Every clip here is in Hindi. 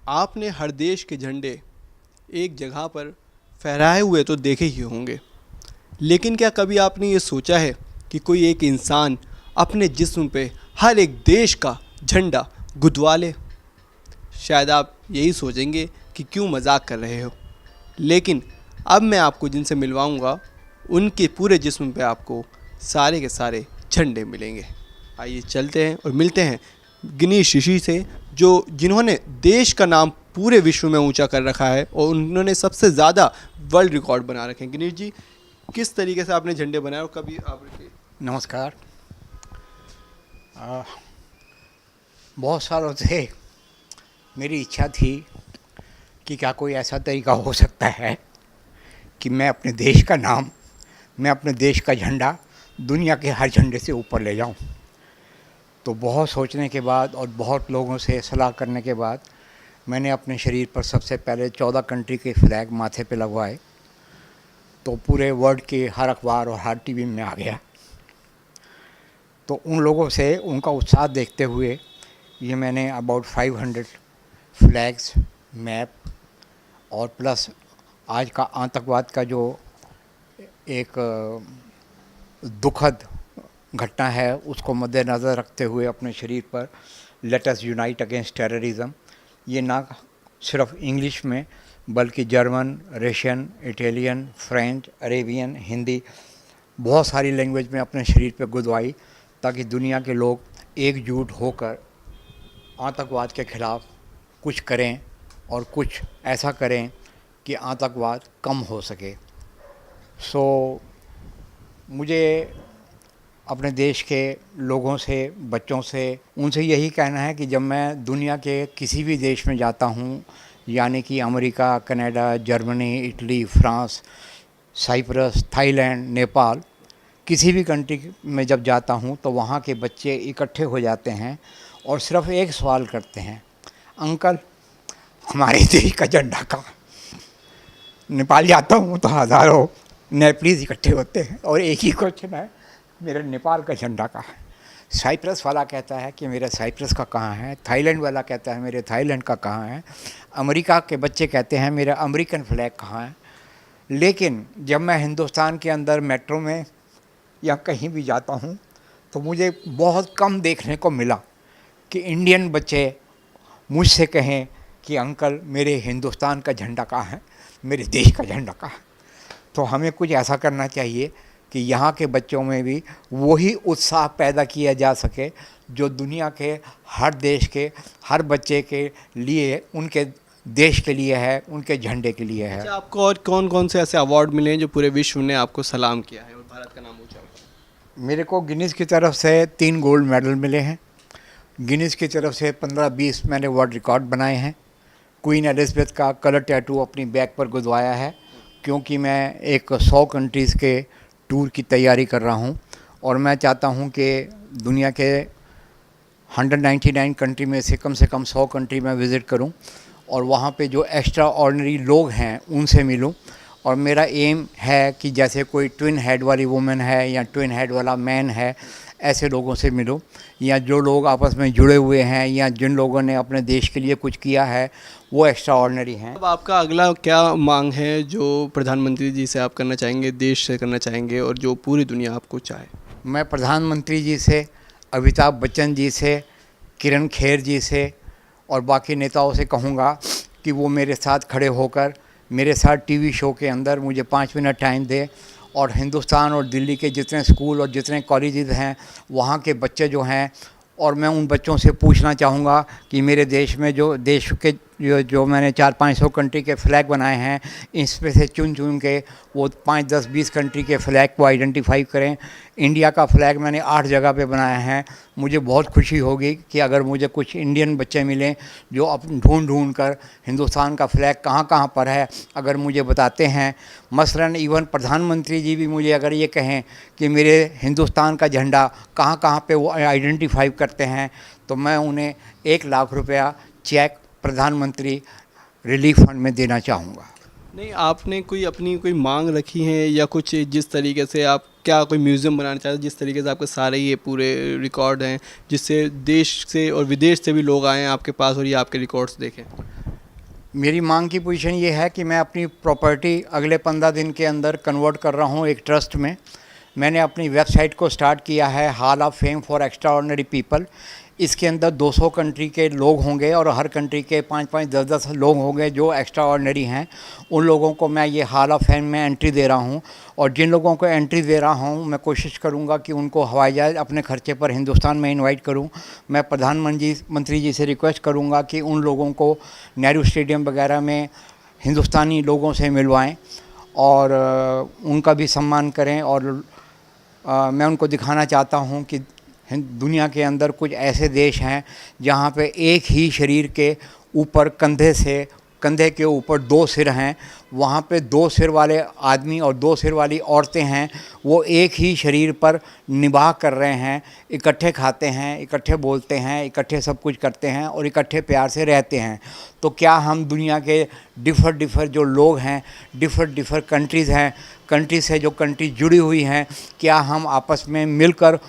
आपने हर देश के झंडे एक जगह पर फहराए हुए तो देखे ही होंगे, लेकिन क्या कभी आपने ये सोचा है कि कोई एक इंसान अपने जिस्म पे हर एक देश का झंडा गुदवा ले? शायद आप यही सोचेंगे कि क्यों मजाक कर रहे हो, लेकिन अब मैं आपको जिनसे मिलवाऊंगा उनके पूरे जिस्म पे आपको सारे के सारे झंडे मिलेंगे। आइए चलते हैं और मिलते हैं गिनीश ऋषि से, जो जिन्होंने देश का नाम पूरे विश्व में ऊंचा कर रखा है और उन्होंने सबसे ज़्यादा वर्ल्ड रिकॉर्ड बना रखे हैं। गिनीश जी, किस तरीके से आपने झंडे बनाए और कभी आप नमस्कार। बहुत सालों से मेरी इच्छा थी कि क्या कोई ऐसा तरीका हो सकता है कि मैं अपने देश का नाम, मैं अपने देश का झंडा दुनिया के हर झंडे से ऊपर ले जाऊं। तो बहुत सोचने के बाद और बहुत लोगों से सलाह करने के बाद मैंने अपने शरीर पर सबसे पहले 14 कंट्री के फ्लैग माथे पे लगवाए। तो पूरे वर्ल्ड के हर अखबार और हर टीवी में आ गया। तो उन लोगों से उनका उत्साह देखते हुए ये मैंने अबाउट 500 फ्लैग्स, मैप और प्लस आज का आतंकवाद का जो एक दुखद घटना है उसको मद्देनज़र रखते हुए अपने शरीर पर let us unite against terrorism, ये ना सिर्फ इंग्लिश में बल्कि German, Russian, Italian, French, Arabian, Hindi, बहुत सारी लैंग्वेज में अपने शरीर पे गुदवाई, ताकि दुनिया के लोग एकजुट होकर आतंकवाद के ख़िलाफ़ कुछ करें और कुछ ऐसा करें कि आतंकवाद कम हो सके। मुझे अपने देश के लोगों से, बच्चों से, उनसे यही कहना है कि जब मैं दुनिया के किसी भी देश में जाता हूँ, यानी कि America, Canada, Germany, Italy, France, Cyprus, Thailand, Nepal, किसी भी कंट्री में जब जाता हूँ तो वहाँ के बच्चे इकट्ठे हो जाते हैं और सिर्फ एक सवाल करते हैं, अंकल हमारे देश का झंडा कहाँ? नेपाल जाता हूँ तो हज़ारों नेपालीज इकट्ठे होते हैं और एक ही क्वेश्चन है, मेरे नेपाल का झंडा कहाँ है? साइप्रस वाला कहता है कि मेरे साइप्रस का कहाँ है, थाईलैंड वाला कहता है मेरे थाईलैंड का कहाँ है, अमेरिका के बच्चे कहते हैं मेरा अमेरिकन फ्लैग कहाँ है। लेकिन जब मैं हिंदुस्तान के अंदर मेट्रो में या कहीं भी जाता हूँ तो मुझे बहुत कम देखने को मिला कि इंडियन बच्चे मुझसे कहें कि अंकल मेरे हिंदुस्तान का झंडा कहाँ है, मेरे देश का झंडा कहाँ है। तो हमें कुछ ऐसा करना चाहिए कि यहाँ के बच्चों में भी वही उत्साह पैदा किया जा सके जो दुनिया के हर देश के हर बच्चे के लिए, उनके देश के लिए है, उनके झंडे के लिए है। अच्छा, आपको और कौन कौन से ऐसे अवार्ड मिले हैं जो पूरे विश्व ने आपको सलाम किया है और भारत का नाम ऊंचा किया? मेरे को गिनीज की तरफ से 3 गोल्ड मेडल मिले हैं। गिनीज की तरफ से 15-20 मैंने वर्ल्ड रिकॉर्ड बनाए हैं। क्वीन एलिज़ाबेथ का कलर टैटू अपनी बैक पर गुदवाया है, क्योंकि मैं एक 100 कंट्रीज़ के टूर की तैयारी कर रहा हूं और मैं चाहता हूं कि दुनिया के 199 कंट्री में से कम 100 कंट्री में विज़िट करूं और वहां पे जो एक्स्ट्रा ऑर्डिनरी लोग हैं उनसे मिलूं। और मेरा एम है कि जैसे कोई ट्विन हेड वाली वुमेन है या ट्विन हेड वाला मैन है, ऐसे लोगों से मिलूं, या जो लोग आपस में जुड़े हुए हैं या जिन लोगों ने अपने देश के लिए कुछ किया है वो एक्स्ट्रा ऑर्डिनरी हैं। अब आपका अगला क्या मांग है जो प्रधानमंत्री जी से आप करना चाहेंगे, देश से करना चाहेंगे और जो पूरी दुनिया आपको चाहे? मैं प्रधानमंत्री जी से, अमिताभ बच्चन जी से, किरण खेर जी से और बाकी नेताओं से कहूँगा कि वो मेरे साथ खड़े होकर मेरे साथ टीवी शो के अंदर मुझे 5 मिनट टाइम दे और हिंदुस्तान और दिल्ली के जितने स्कूल और जितने कॉलेजेस हैं वहाँ के बच्चे जो हैं, और मैं उन बच्चों से पूछना चाहूँगा कि मेरे देश में जो देश के जो मैंने 400-500 कंट्री के फ्लैग बनाए हैं, इसमें से चुन चुन के वो 5-10-20 कंट्री के फ्लैग को आइडेंटिफाई करें। इंडिया का फ्लैग मैंने 8 जगह पे बनाया है। मुझे बहुत खुशी होगी कि अगर मुझे कुछ इंडियन बच्चे मिलें जो अपन ढूंढ कर हिंदुस्तान का फ्लैग कहाँ कहाँ पर है अगर मुझे बताते हैं। मसलन इवन प्रधानमंत्री जी भी मुझे अगर ये कहें कि मेरे हिंदुस्तान का झंडा कहाँ कहाँ पे वो आइडेंटिफाई करते हैं, तो मैं उन्हें 1 लाख रुपया चेक प्रधानमंत्री रिलीफ फंड में देना चाहूँगा। नहीं, आपने कोई अपनी कोई मांग रखी है या कुछ जिस तरीके से आप क्या कोई म्यूज़ियम बनाना चाहते हैं, जिस तरीके से आपके सारे ये पूरे रिकॉर्ड हैं, जिससे देश से और विदेश से भी लोग आएँ आपके पास और ये आपके रिकॉर्ड्स देखें? मेरी मांग की पोजीशन ये है कि मैं अपनी प्रॉपर्टी अगले 15 दिन के अंदर कन्वर्ट कर रहा हूँ एक ट्रस्ट में। मैंने अपनी वेबसाइट को स्टार्ट किया है, hall of fame for extraordinary people. इसके अंदर 200 कंट्री के लोग होंगे और हर कंट्री के 5-5, 10-10 लोग होंगे जो एक्स्ट्राऑर्डिनरी हैं। उन लोगों को मैं ये हॉल ऑफ फेम में एंट्री दे रहा हूँ, और जिन लोगों को एंट्री दे रहा हूँ मैं कोशिश करूँगा कि उनको हवाई जहाज़ अपने खर्चे पर हिंदुस्तान में इनवाइट करूँ। मैं प्रधानमंत्री जी से रिक्वेस्ट करूँगा कि उन लोगों को नेहरू स्टेडियम वगैरह में हिंदुस्तानी लोगों से मिलवाएं और उनका भी सम्मान करें। और मैं उनको दिखाना चाहता हूँ कि दुनिया के अंदर कुछ ऐसे देश हैं जहाँ पे एक ही शरीर के ऊपर कंधे के ऊपर 2 सिर हैं। वहाँ पे 2 सिर वाले आदमी और 2 सिर वाली औरतें हैं, वो एक ही शरीर पर निभाह कर रहे हैं, इकट्ठे खाते हैं, इकट्ठे बोलते हैं, इकट्ठे सब कुछ करते हैं और इकट्ठे प्यार से रहते हैं। तो क्या हम दुनिया के डिफर जो लोग हैं, डिफर कंट्रीज़ हैं, कंट्री से जो कंट्री जुड़ी हुई हैं, क्या हम आपस में मिलकर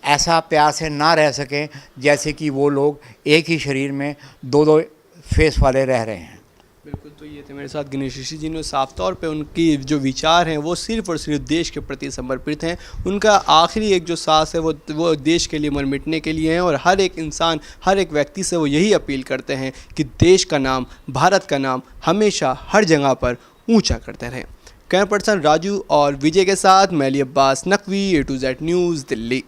ऐसा प्यार से ना रह सकें जैसे कि वो लोग एक ही शरीर में 2-2 फेस वाले रह रहे हैं। बिल्कुल, तो ये थे मेरे साथ गणेश ऋषि जी ने। साफ तौर पे उनकी जो विचार हैं वो सिर्फ और सिर्फ देश के प्रति समर्पित हैं। उनका आखिरी एक जो सांस है वो देश के लिए मर मिटने के लिए है, और हर एक इंसान, हर एक व्यक्ति से वो यही अपील करते हैं कि देश का नाम, भारत का नाम हमेशा हर जगह पर ऊँचा करते रहें। कैमरा पर्सन राजू और विजय के साथ मैं Ali Abbas Naqvi, A to Z news, Delhi.